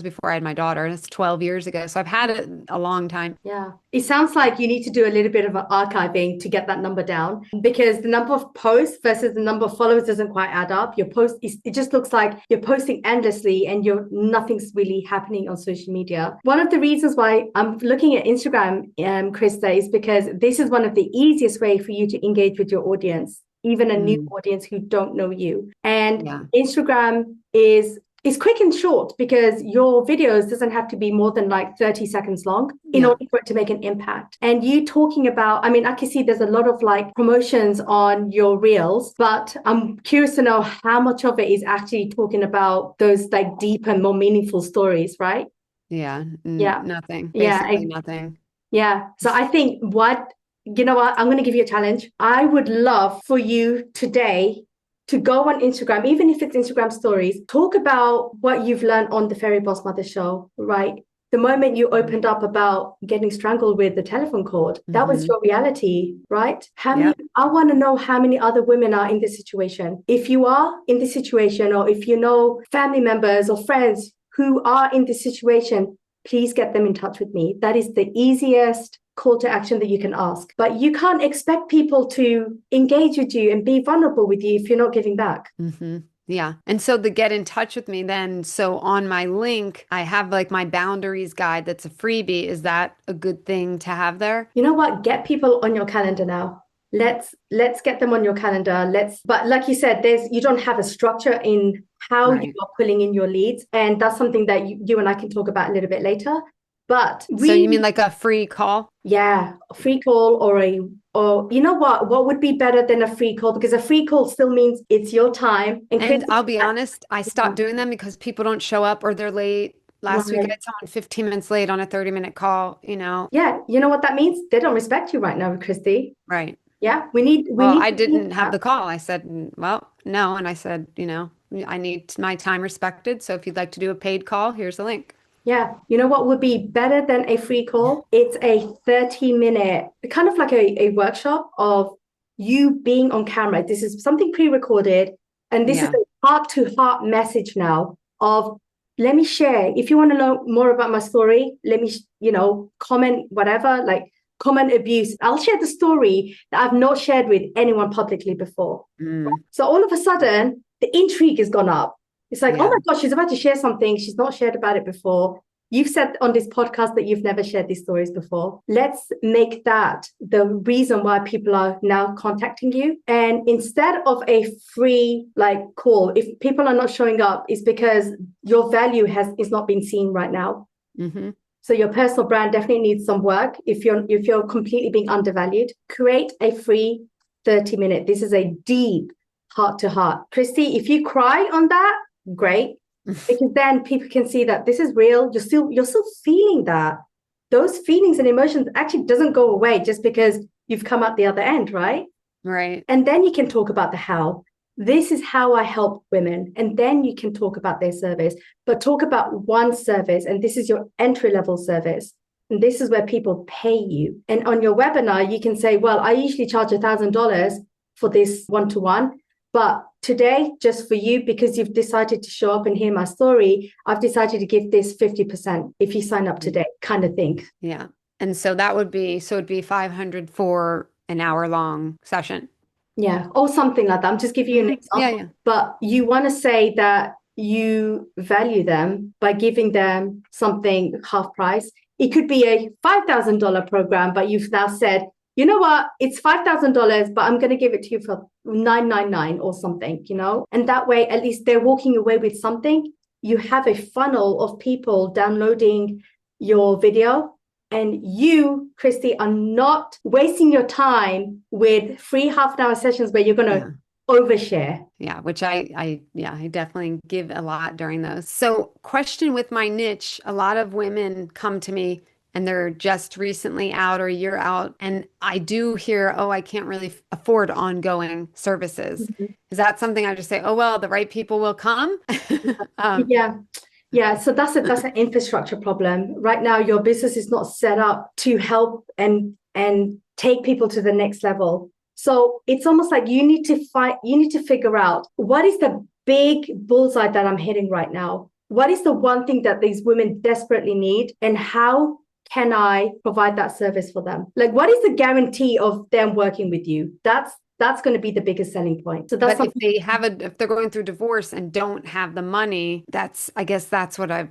Speaker 3: before I had my daughter, and it's 12 years ago. So I've had it a long time. Yeah.
Speaker 1: It sounds like you need to do a little bit of archiving to get that number down, because the number of posts versus the number of followers doesn't quite add up. It just looks like you're posting endlessly and nothing's really happening on social media. One of the reasons why I'm looking at Instagram, Krista, is because this is one of the easiest way for you to engage with your audience, even a new audience who don't know you. And Instagram is It's quick and short because your videos doesn't have to be more than like 30 seconds long in order for it to make an impact. And you talking about, I mean, I can see there's a lot of like promotions on your reels, but I'm curious to know how much of it is actually talking about those like deep and more meaningful stories, right?
Speaker 3: Yeah.
Speaker 1: Yeah.
Speaker 3: Nothing.
Speaker 1: Yeah.
Speaker 3: Basically nothing.
Speaker 1: Yeah. So I think you know what? I'm going to give you a challenge. I would love for you today to go on Instagram, even if it's Instagram stories, talk about what you've learned on the Fairy BOSSmother Show, right? The moment you opened up about getting strangled with the telephone cord, that was your reality, right? I want to know how many other women are in this situation. If you are in this situation, or if you know family members or friends who are in this situation, please get them in touch with me. That is the easiest call to action that you can ask. But you can't expect people to engage with you and be vulnerable with you if you're not giving back.
Speaker 3: Yeah. And so the get in touch with me then, so on my link, I have like my boundaries guide that's a freebie. Is that a good thing to have there?
Speaker 1: You know what? Get people on your calendar now. Let's get them on your calendar. But like you said, you don't have a structure in how you are pulling in your leads. And that's something that you and I can talk about a little bit later. But
Speaker 3: so you mean like a free call?
Speaker 1: Yeah, a free call or you know what would be better than a free call? Because a free call still means it's your time.
Speaker 3: And I'll be honest, I stopped doing them because people don't show up or they're late. Last week I had someone 15 minutes late on a 30-minute call, you know.
Speaker 1: Yeah, you know what that means? They don't respect you right now, Christy.
Speaker 3: Right.
Speaker 1: Yeah,
Speaker 3: I didn't have the call. I said, well, no. And I said, you know, I need my time respected. So if you'd like to do a paid call, here's the link.
Speaker 1: Yeah. You know what would be better than a free call? It's a 30-minute, kind of like a workshop of you being on camera. This is something pre-recorded. And this is a heart-to-heart message now of, let me share. If you want to know more about my story, let me, comment whatever, like comment abuse. I'll share the story that I've not shared with anyone publicly before. So all of a sudden, the intrigue has gone up. It's like, oh my gosh, she's about to share something. She's not shared about it before. You've said on this podcast that you've never shared these stories before. Let's make that the reason why people are now contacting you. And instead of a free call, if people are not showing up, it's because your value is not being seen right now. So your personal brand definitely needs some work. If you're completely being undervalued, create a free 30-minute. This is a deep heart to heart. Christy, if you cry on that, great, because then people can see that this is real. You're still feeling that. Those feelings and emotions actually doesn't go away just because you've come out the other end, right?
Speaker 3: Right.
Speaker 1: And then you can talk about the how. This is how I help women. And then you can talk about their service, but talk about one service. And this is your entry-level service. And this is where people pay you. And on your webinar, you can say, well, I usually charge $1,000 for this one-to-one. But today, just for you, because you've decided to show up and hear my story, I've decided to give this 50% if you sign up today, kind of thing.
Speaker 3: Yeah. And so it'd be $500 for an hour-long session.
Speaker 1: Yeah, or something like that. I'm just giving you an example.
Speaker 3: Yeah.
Speaker 1: But you want to say that you value them by giving them something half price. It could be a $5,000 program, but you've now said, you know what, it's $5,000, but I'm going to give it to you for $999 or something, and that way, at least they're walking away with something. You have a funnel of people downloading your video, and you, Christy, are not wasting your time with free half-an-hour sessions where you're going to overshare.
Speaker 3: Yeah, which I definitely give a lot during those. So, question with my niche, a lot of women come to me and they're just recently out or a year out. And I do hear, I can't really afford ongoing services. Is that something I just say, oh, well, the right people will come?
Speaker 1: Yeah. So that's an infrastructure problem. Right now, your business is not set up to help and take people to the next level. So it's almost like you need to figure out, what is the big bullseye that I'm hitting right now? What is the one thing that these women desperately need? And how can I provide that service for them? Like, what is the guarantee of them working with you? That's going to be the biggest selling point. So that's
Speaker 3: if they're going through divorce and don't have the money, I guess that's what I've,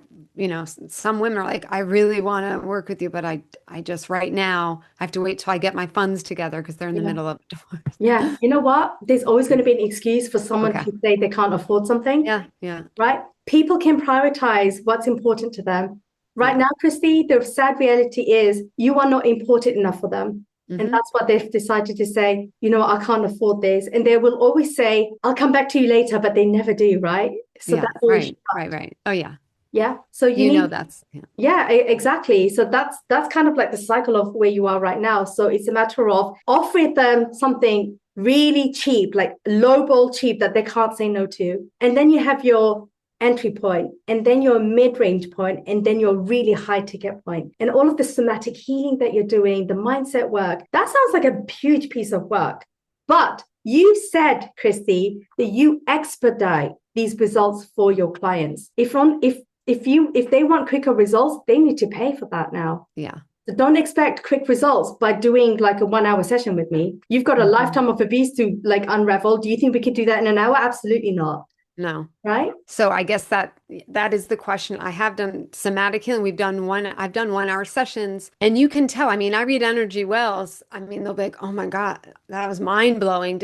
Speaker 3: some women are like, I really want to work with you, but I just right now I have to wait till I get my funds together because they're in the middle of a divorce.
Speaker 1: Yeah. You know what? There's always going to be an excuse for someone
Speaker 3: Okay.
Speaker 1: to say they can't afford something.
Speaker 3: Yeah. Yeah.
Speaker 1: Right? People can prioritize what's important to them. Right
Speaker 3: Yeah.
Speaker 1: now, Christy, the sad reality is you are not important enough for them. And
Speaker 3: Mm-hmm.
Speaker 1: that's what they've decided to say, I can't afford this. And they will always say, I'll come back to you later, but they never do, right? So
Speaker 3: Yeah.
Speaker 1: that's always
Speaker 3: Right. Right. Right. Oh, yeah.
Speaker 1: yeah. So you need
Speaker 3: That's yeah.
Speaker 1: yeah, exactly. So that's kind of like the cycle of where you are right now. So it's a matter of offering them something really cheap, like lowball cheap that they can't say no to. And then you have your entry point, and then your mid-range point, and then your really high ticket point. And all of the somatic healing that you're doing, the mindset work, that sounds like a huge piece of work. But you said, Christy, that you expedite these results for your clients. If they want quicker results, they need to pay for that now.
Speaker 3: Yeah.
Speaker 1: So don't expect quick results by doing like a 1 hour session with me. You've got a lifetime of abuse to like unravel. Do you think we could do that in an hour? Absolutely not.
Speaker 3: No.
Speaker 1: Right?
Speaker 3: So I guess that is the question. I have done somatic healing. I've done 1 hour sessions, and you can tell. I mean, I read energy wells. I mean, they'll be like, "Oh my God, that was mind blowing."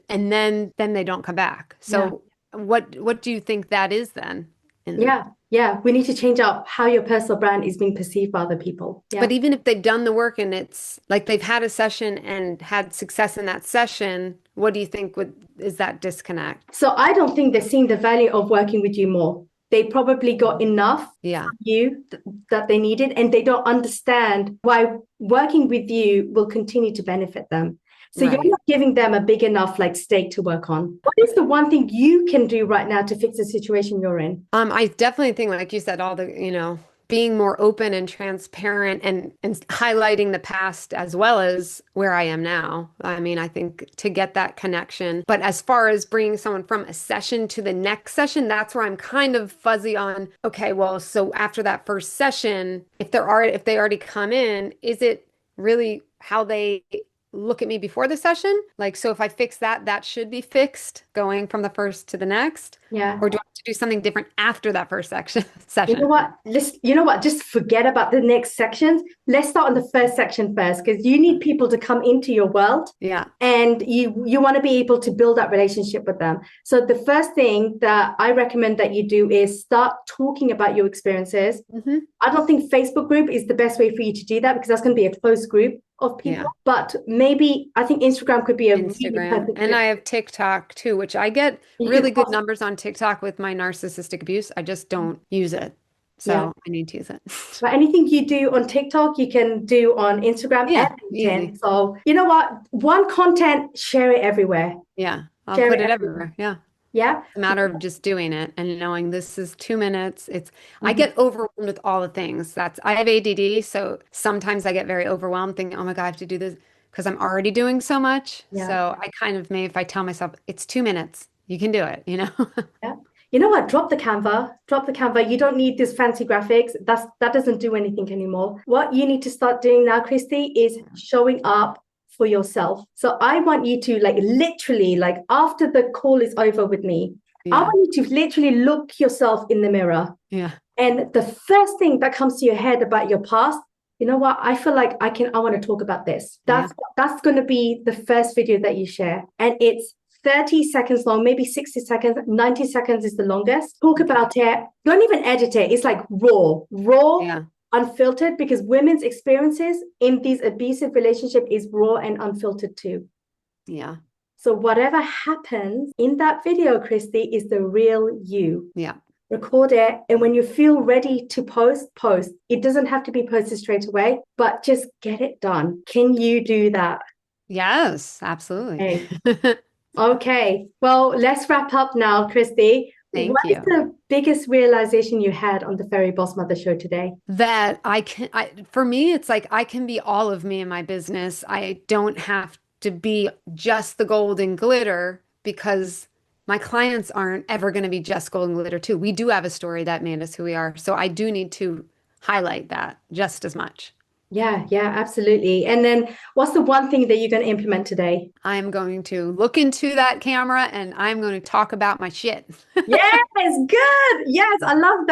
Speaker 3: And then they don't come back. So what do you think that is then?
Speaker 1: Yeah. We need to change up how your personal brand is being perceived by other people. Yeah.
Speaker 3: But even if they've done the work and it's like they've had a session and had success in that session, what do you think is that disconnect?
Speaker 1: So I don't think they're seeing the value of working with you more. They probably got enough
Speaker 3: from
Speaker 1: you that they needed, and they don't understand why working with you will continue to benefit them. So you're not giving them a big enough like stake to work on. What is the one thing you can do right now to fix the situation you're in?
Speaker 3: I definitely think, like you said, all the, being more open and transparent and highlighting the past as well as where I am now. I mean, I think to get that connection. But as far as bringing someone from a session to the next session, that's where I'm kind of fuzzy on, okay, well, so after that first session, if they already come in, is it really how they look at me before the session? Like, so if I fix that, that should be fixed going from the first to the next.
Speaker 1: Yeah.
Speaker 3: Or do I have to do something different after that first session?
Speaker 1: You know what? Just forget about the next sections. Let's start on the first section first, because you need people to come into your world.
Speaker 3: Yeah.
Speaker 1: And you want to be able to build that relationship with them. So the first thing that I recommend that you do is start talking about your experiences.
Speaker 3: Mm-hmm.
Speaker 1: I don't think Facebook group is the best way for you to do that, because that's going to be a closed group of people. Yeah. But maybe I think Instagram could be a
Speaker 3: Instagram.
Speaker 1: Really
Speaker 3: and I have TikTok too, which I get really good numbers on TikTok with my narcissistic abuse. I just don't use it. So I need to use it.
Speaker 1: But anything you do on TikTok, you can do on Instagram and LinkedIn. Easy. So you know what? One content, share it everywhere.
Speaker 3: Yeah. I'll put it everywhere. Yeah.
Speaker 1: Yeah.
Speaker 3: It's a matter of just doing it and knowing this is 2 minutes. I get overwhelmed with all the things. I have ADD, so sometimes I get very overwhelmed thinking, oh my God, I have to do this because I'm already doing so much. Yeah. So I kind of if I tell myself it's 2 minutes, you can do it, Yeah.
Speaker 1: You know what? Drop the Canva. You don't need this fancy graphics. That doesn't do anything anymore. What you need to start doing now, Christy, is showing up for yourself. So I want you to literally after the call is over with me, I want you to literally look yourself in the mirror.
Speaker 3: Yeah.
Speaker 1: And the first thing that comes to your head about your past, you know what? I feel like I want to talk about this. That's going to be the first video that you share. And it's 30 seconds long, maybe 60 seconds, 90 seconds is the longest. Talk about it. Don't even edit it. It's like raw, unfiltered, because women's experiences in these abusive relationships is raw and unfiltered too.
Speaker 3: Yeah.
Speaker 1: So whatever happens in that video, Christy, is the real you.
Speaker 3: Yeah.
Speaker 1: Record it. And when you feel ready to post. It doesn't have to be posted straight away, but just get it done. Can you do that?
Speaker 3: Yes, absolutely.
Speaker 1: Okay. Well, let's wrap up now, Christy.
Speaker 3: Thank you.
Speaker 1: What is the biggest realization you had on the Fairy BOSSmother Show today?
Speaker 3: That for me, it's like I can be all of me in my business. I don't have to be just the gold and glitter, because my clients aren't ever going to be just gold and glitter too. We do have a story that made us who we are. So I do need to highlight that just as much.
Speaker 1: Yeah, absolutely. And then what's the one thing that you're going to implement today?
Speaker 3: I'm going to look into that camera and I'm going to talk about my shit.
Speaker 1: Yes, good. Yes, I love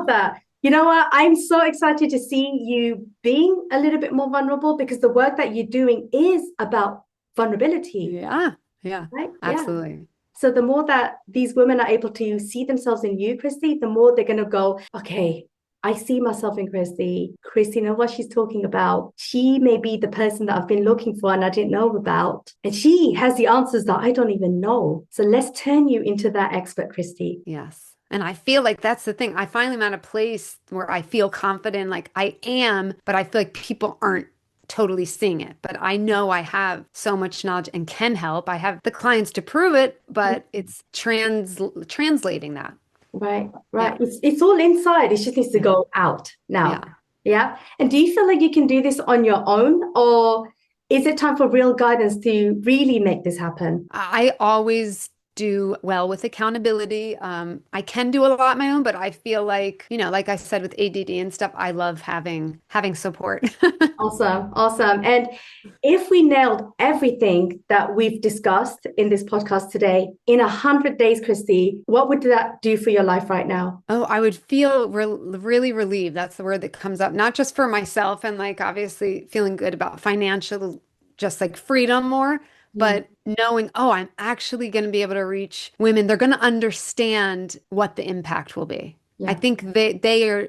Speaker 1: that. You know what? I'm so excited to see you being a little bit more vulnerable because the work that you're doing is about vulnerability.
Speaker 3: Yeah. Yeah.
Speaker 1: Right?
Speaker 3: Absolutely.
Speaker 1: Yeah. So the more that these women are able to see themselves in you, Christy, the more they're going to go, okay, I see myself in Christy. Christy knows what she's talking about. She may be the person that I've been looking for and I didn't know about. And she has the answers that I don't even know. So let's turn you into that expert, Christy.
Speaker 3: Yes. And I feel like that's the thing. I finally am at a place where I feel confident, like I am, but I feel like people aren't totally seeing it. But I know I have so much knowledge and can help. I have the clients to prove it, but it's translating that.
Speaker 1: Right.
Speaker 3: Yeah.
Speaker 1: It's all inside. It just needs to go out now.
Speaker 3: Yeah.
Speaker 1: Yeah. And do you feel like you can do this on your own, or is it time for real guidance to really make this happen?
Speaker 3: I always do well with accountability. I can do a lot on my own, but I feel like, like I said with ADD and stuff, I love having support.
Speaker 1: Awesome. And if we nailed everything that we've discussed in this podcast today in 100 days, Christy, what would that do for your life right now?
Speaker 3: Oh, I would feel really relieved. That's the word that comes up, not just for myself and like obviously feeling good about financial, just like freedom more, but knowing, oh, I'm actually going to be able to reach women. They're going to understand what the impact will be.
Speaker 1: Yeah.
Speaker 3: I think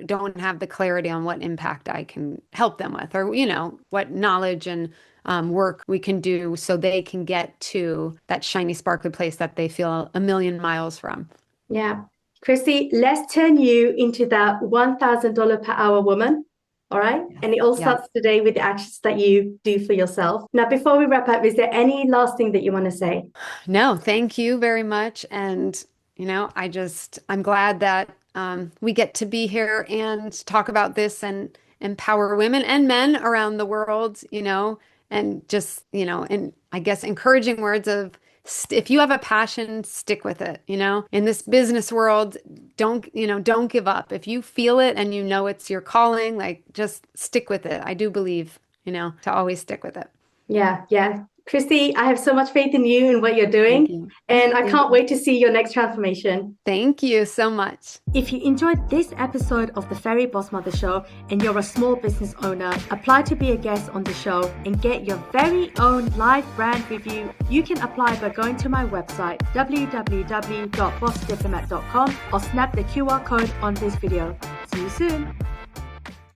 Speaker 3: don't have the clarity on what impact I can help them with, or, what knowledge and work we can do so they can get to that shiny, sparkly place that they feel a million miles from.
Speaker 1: Yeah. Christy, let's turn you into that $1,000 per hour woman. All right. Yeah. And it all starts today with the actions that you do for yourself. Now, before we wrap up, is there any last thing that you want to say?
Speaker 3: No, thank you very much. And, I'm glad that we get to be here and talk about this and empower women and men around the world, and just, and I guess encouraging words of, if you have a passion, stick with it. In this business world, don't give up. If you feel it and it's your calling, like just stick with it. I do believe, to always stick with it.
Speaker 1: Yeah. Christy, I have so much faith in you and what you're doing. And I can't wait to see your next transformation.
Speaker 3: Thank you so much.
Speaker 1: If you enjoyed this episode of the Fairy BOSSmother Show and you're a small business owner, apply to be a guest on the show and get your very own live brand review. You can apply by going to my website, www.bossdiplomat.com, or snap the QR code on this video. See you soon.